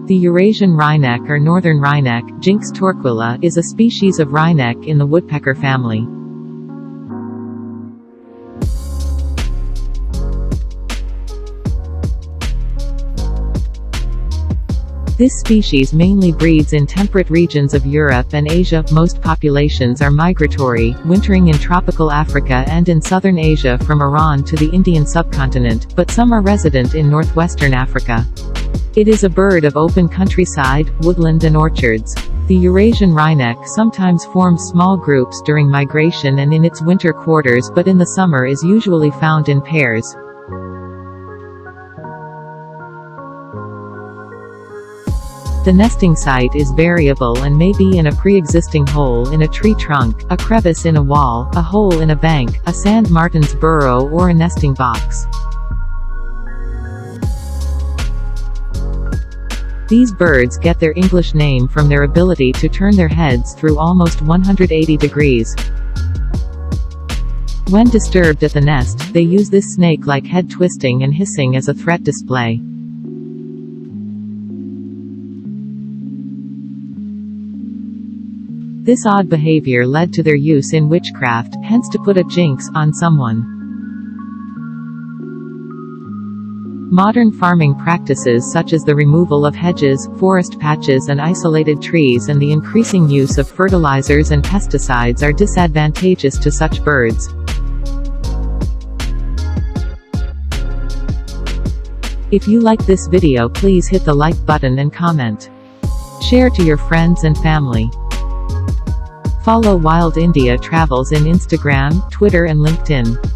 The Eurasian wryneck or northern wryneck, Jynx torquilla, is a species of wryneck in the woodpecker family. This species mainly breeds in temperate regions of Europe and Asia. Most populations are migratory, wintering in tropical Africa and in southern Asia from Iran to the Indian subcontinent, but some are resident in northwestern Africa. It is a bird of open countryside, woodland and orchards. The Eurasian wryneck sometimes forms small groups during migration and in its winter quarters, but in the summer is usually found in pairs. The nesting site is variable and may be in a pre-existing hole in a tree trunk, a crevice in a wall, a hole in a bank, a sand martin's burrow or a nesting box. These birds get their English name from their ability to turn their heads through almost 180 degrees. When disturbed at the nest, they use this snake-like head twisting and hissing as a threat display. This odd behavior led to their use in witchcraft, hence to put a jinx on someone. Modern farming practices such as the removal of hedges, forest patches and isolated trees and the increasing use of fertilizers and pesticides are disadvantageous to such birds. If you like this video, please hit the like button and comment. Share to your friends and family. Follow Wild India Travels in Instagram, Twitter and LinkedIn.